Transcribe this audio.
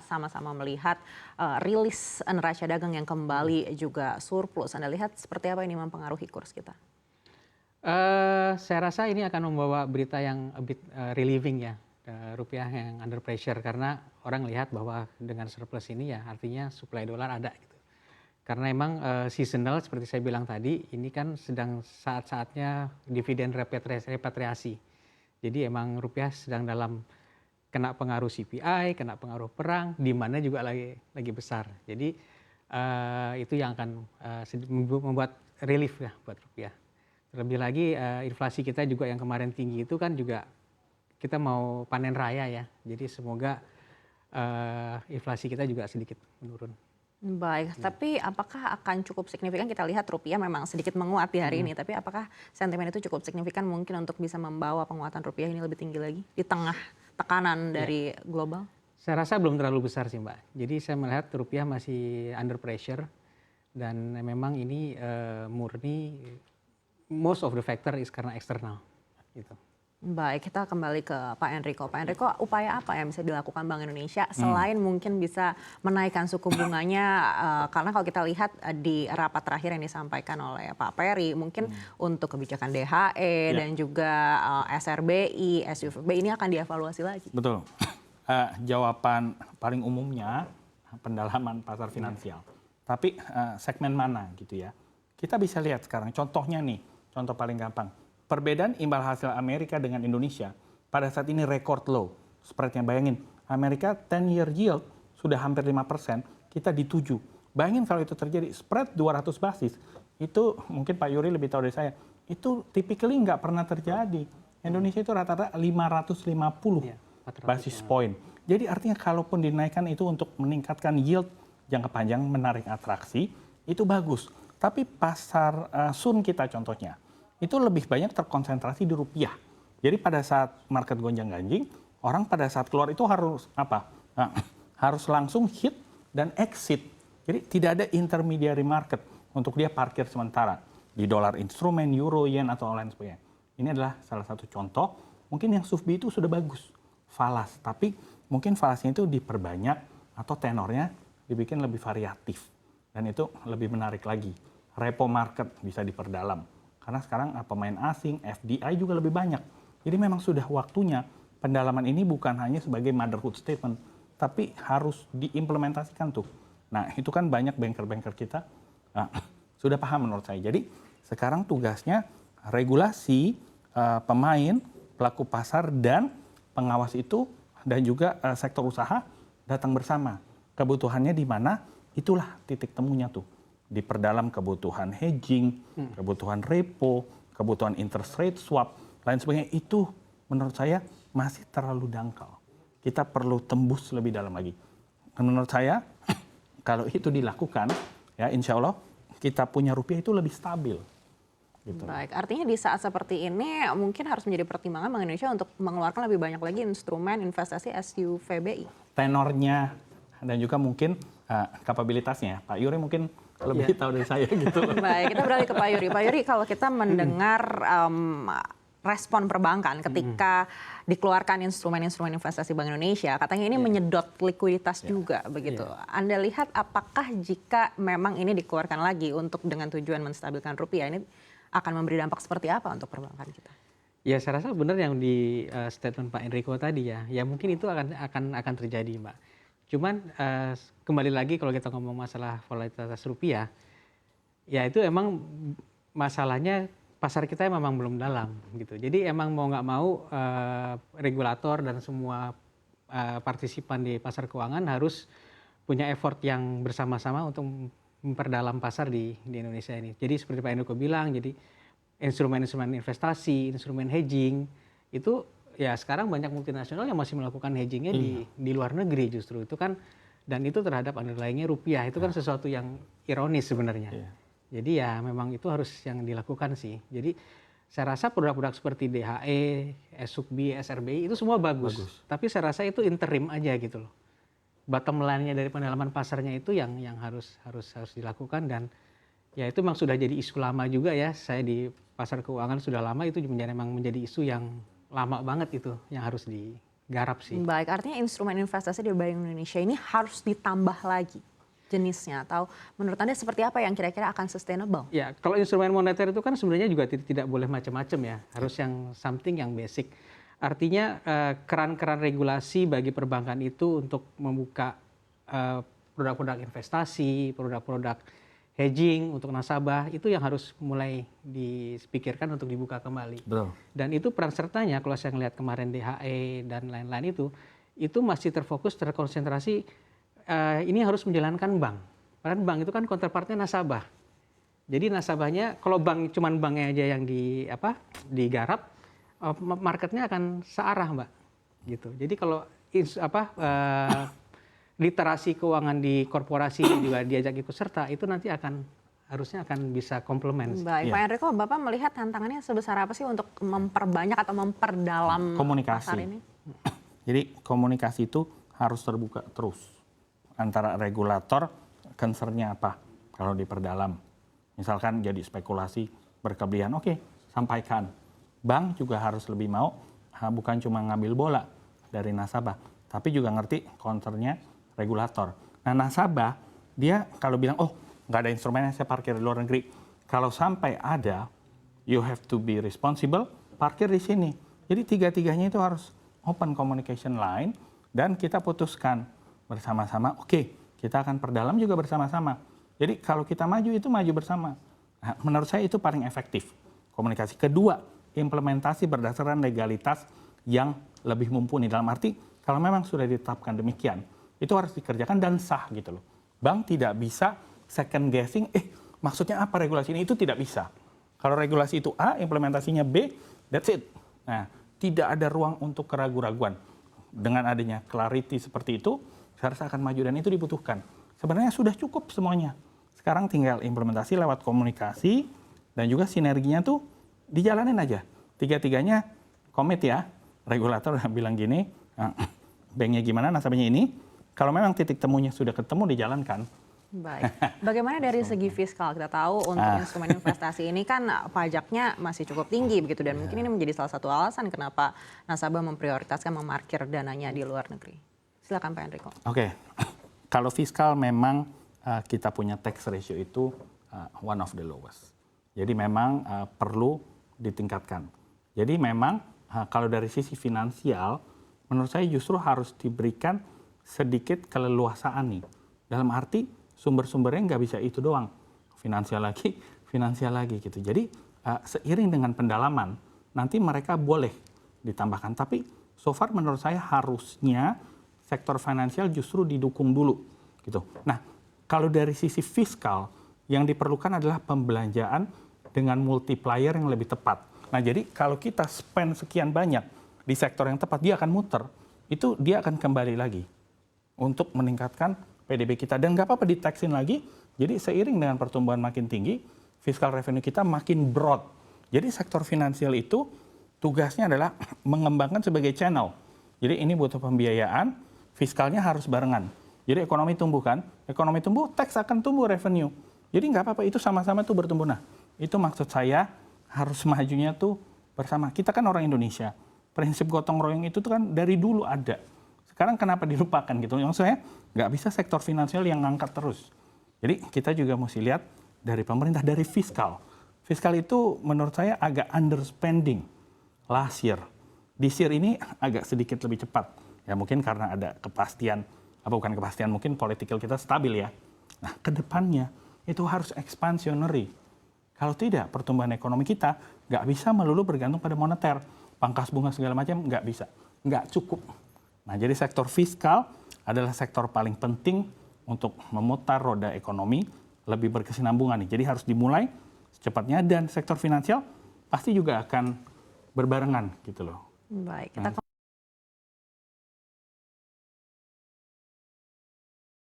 sama-sama melihat rilis neraca dagang yang kembali juga surplus. Anda lihat seperti apa ini mempengaruhi kurs kita? Saya rasa ini akan membawa berita yang a bit relieving ya, rupiah yang under pressure karena orang lihat bahwa dengan surplus ini ya artinya suplai dolar ada gitu. Karena emang seasonal seperti saya bilang tadi, ini kan sedang saat-saatnya dividen repatriasi. Jadi emang rupiah sedang dalam kena pengaruh CPI, kena pengaruh perang, demandnya juga lagi besar. Jadi itu yang akan membuat relief ya buat rupiah. Terlebih lagi inflasi kita juga yang kemarin tinggi itu kan juga kita mau panen raya ya. Jadi semoga inflasi kita juga sedikit menurun. Baik, tapi apakah akan cukup signifikan? Kita lihat rupiah memang sedikit menguat di hari ini, tapi apakah sentimen itu cukup signifikan mungkin untuk bisa membawa penguatan rupiah ini lebih tinggi lagi di tengah tekanan dari global? Saya rasa belum terlalu besar sih Mbak. Jadi saya melihat rupiah masih under pressure dan memang ini murni most of the factor is karena eksternal gitu. Baik, kita kembali ke Pak Enrico. Pak Enrico, upaya apa yang bisa dilakukan Bank Indonesia selain mungkin bisa menaikkan suku bunganya? Karena kalau kita lihat di rapat terakhir yang disampaikan oleh Pak Peri, mungkin untuk kebijakan DHE dan juga SRBI, SUVB ini akan dievaluasi lagi. Betul. Jawaban paling umumnya pendalaman pasar finansial. Tapi segmen mana gitu ya? Kita bisa lihat sekarang contohnya nih, contoh paling gampang. Perbedaan imbal hasil Amerika dengan Indonesia pada saat ini record low. Spreadnya bayangin, Amerika 10-year yield sudah hampir 5%, kita di 7. Bayangin kalau itu terjadi, spread 200 basis, itu mungkin Pak Yuri lebih tahu dari saya, itu typically nggak pernah terjadi. Indonesia itu rata-rata 550 basis point. Jadi artinya kalaupun dinaikkan itu untuk meningkatkan yield jangka panjang, menarik atraksi, itu bagus. Tapi pasar Sun kita contohnya, itu lebih banyak terkonsentrasi di rupiah. Jadi pada saat market gonjang-ganjing, orang pada saat keluar itu harus apa? Harus langsung hit dan exit. Jadi tidak ada intermediary market untuk dia parkir sementara di dolar instrumen, euro, yen atau lain sebagainya. Ini adalah salah satu contoh. Mungkin yang SUVB itu sudah bagus, falas, tapi mungkin falasnya itu diperbanyak atau tenornya dibikin lebih variatif dan itu lebih menarik lagi. Repo market bisa diperdalam. Karena sekarang pemain asing, FDI juga lebih banyak. Jadi memang sudah waktunya pendalaman ini bukan hanya sebagai motherhood statement, tapi harus diimplementasikan tuh. Nah itu kan banyak banker-banker kita sudah paham menurut saya. Jadi sekarang tugasnya regulasi, pemain, pelaku pasar, dan pengawas itu, dan juga sektor usaha datang bersama. Kebutuhannya di mana, itulah titik temunya tuh. Diperdalam kebutuhan hedging, kebutuhan repo, kebutuhan interest rate swap, lain sebagainya. Itu menurut saya masih terlalu dangkal. Kita perlu tembus lebih dalam lagi. Menurut saya kalau itu dilakukan, ya insya Allah kita punya rupiah itu lebih stabil. Gitu. Baik, artinya di saat seperti ini mungkin harus menjadi pertimbangan Bank Indonesia untuk mengeluarkan lebih banyak lagi instrumen investasi SUVBI. Tenornya dan juga mungkin kapabilitasnya. Pak Yuri mungkin lebih tahu dari saya gitu. Baik, kita beralih ke Pak Yuri. Pak Yuri, kalau kita mendengar respon perbankan ketika dikeluarkan instrumen-instrumen investasi Bank Indonesia, katanya ini menyedot likuiditas juga begitu. Anda lihat apakah jika memang ini dikeluarkan lagi untuk dengan tujuan menstabilkan rupiah, ini akan memberi dampak seperti apa untuk perbankan kita? Ya saya rasa benar yang di statement Pak Enrico tadi ya. Ya mungkin itu akan terjadi Mbak. Cuman kembali lagi kalau kita ngomong masalah volatilitas rupiah, ya itu emang masalahnya pasar kita memang belum dalam gitu. Jadi emang mau nggak mau regulator dan semua partisipan di pasar keuangan harus punya effort yang bersama-sama untuk memperdalam pasar di Indonesia ini. Jadi seperti Pak Enrico bilang, jadi instrumen-instrumen investasi, instrumen hedging itu ya sekarang banyak multinasional yang masih melakukan hedgingnya di luar negeri justru itu kan, dan itu terhadap underlyingnya rupiah itu kan sesuatu yang ironis sebenarnya. Jadi ya memang itu harus yang dilakukan sih. Jadi saya rasa produk-produk seperti DHE, SUVB, SRBI itu semua bagus. Tapi saya rasa itu interim aja gitu loh. Bottom line-nya dari pendalaman pasarnya itu yang harus dilakukan, dan ya itu memang sudah jadi isu lama juga ya. Saya di pasar keuangan sudah lama, itu memang menjadi isu yang lama banget itu yang harus garap sih. Baik, artinya instrumen investasi di Bank Indonesia ini harus ditambah lagi jenisnya, atau menurut Anda seperti apa yang kira-kira akan sustainable? Ya, kalau instrumen moneter itu kan sebenarnya juga tidak boleh macam-macam ya, harus yang something yang basic. Artinya keran-keran regulasi bagi perbankan itu untuk membuka produk-produk investasi, produk-produk hedging untuk nasabah, itu yang harus mulai dipikirkan untuk dibuka kembali. Betul. Dan itu peran sertanya kalau saya ngelihat kemarin DHE dan lain-lain itu masih terkonsentrasi ini harus menjalankan bank. Padahal bank itu kan counterpartnya nasabah. Jadi nasabahnya kalau cuman banknya aja yang digarap, marketnya akan searah, Mbak. Gitu. Jadi kalau literasi keuangan di korporasi juga diajak ikut serta, itu nanti harusnya akan bisa komplement. Baik, Pak Enrico, Bapak melihat tantangannya sebesar apa sih untuk memperbanyak atau memperdalam komunikasi. pasar ini? Jadi komunikasi itu harus terbuka terus antara regulator, concern-nya apa kalau diperdalam. Misalkan jadi spekulasi berkelebihan, oke, sampaikan. Bank juga harus lebih mau, bukan cuma ngambil bola dari nasabah, tapi juga ngerti concern-nya regulator. Nah, nasabah, dia kalau bilang, oh, nggak ada instrumennya, saya parkir di luar negeri. Kalau sampai ada, you have to be responsible, parkir di sini. Jadi tiga-tiganya itu harus open communication line, dan kita putuskan bersama-sama, oke, kita akan perdalam juga bersama-sama. Jadi kalau kita maju, itu maju bersama. Nah, menurut saya itu paling efektif komunikasi. Kedua, implementasi berdasarkan legalitas yang lebih mumpuni. Dalam arti, kalau memang sudah ditetapkan demikian, itu harus dikerjakan dan sah gitu loh. Bank tidak bisa second guessing, maksudnya apa regulasi ini? Itu tidak bisa. Kalau regulasi itu A, implementasinya B, that's it. Nah, tidak ada ruang untuk keraguan-raguan. Dengan adanya clarity seperti itu, saya rasa akan maju dan itu dibutuhkan. Sebenarnya sudah cukup semuanya. Sekarang tinggal implementasi lewat komunikasi dan juga sinerginya tuh dijalanin aja. Tiga-tiganya komit ya. Regulator bilang gini, banknya gimana, nasabahnya ini. Kalau memang titik temunya sudah ketemu, dijalankan. Baik. Bagaimana dari segi fiskal? Kita tahu untuk instrumen investasi ini kan pajaknya masih cukup tinggi begitu, dan mungkin ini menjadi salah satu alasan kenapa nasabah memprioritaskan memarkir dananya di luar negeri. Silakan Pak Enrico. Oke. Kalau fiskal memang kita punya tax ratio itu one of the lowest. Jadi memang perlu ditingkatkan. Jadi memang kalau dari sisi finansial, menurut saya justru harus diberikan sedikit keleluasaan nih. Dalam arti sumber-sumbernya nggak bisa itu doang. Finansial lagi gitu. Jadi seiring dengan pendalaman, nanti mereka boleh ditambahkan. Tapi so far menurut saya harusnya sektor finansial justru didukung dulu. Gitu. Nah, kalau dari sisi fiskal, yang diperlukan adalah pembelanjaan dengan multiplier yang lebih tepat. Nah, jadi kalau kita spend sekian banyak di sektor yang tepat, dia akan muter. Itu dia akan kembali lagi untuk meningkatkan PDB kita. Dan nggak apa-apa di-taxin lagi. Jadi seiring dengan pertumbuhan makin tinggi, fiscal revenue kita makin broad. Jadi sektor finansial itu tugasnya adalah mengembangkan sebagai channel. Jadi ini butuh pembiayaan, fiskalnya harus barengan. Jadi ekonomi tumbuh kan, ekonomi tumbuh, tax akan tumbuh revenue. Jadi nggak apa-apa, itu sama-sama tuh bertumbuh. Nah, itu maksud saya harus majunya tuh bersama. Kita kan orang Indonesia. Prinsip gotong royong itu tuh kan dari dulu ada. Sekarang kenapa dilupakan gitu? Maksud saya nggak bisa sektor finansial yang ngangkat terus. Jadi kita juga mesti lihat dari pemerintah, dari fiskal. Fiskal itu menurut saya agak underspending last year. This year ini agak sedikit lebih cepat. Ya mungkin karena ada kepastian, bukan kepastian, mungkin political kita stabil ya. Nah, ke depannya itu harus expansionary. Kalau tidak, pertumbuhan ekonomi kita nggak bisa melulu bergantung pada moneter. Pangkas bunga segala macam nggak bisa. Nggak cukup. Nah, jadi sektor fiskal adalah sektor paling penting untuk memutar roda ekonomi lebih berkesinambungan nih. Jadi harus dimulai secepatnya, dan sektor finansial pasti juga akan berbarengan gitu loh. Baik, kita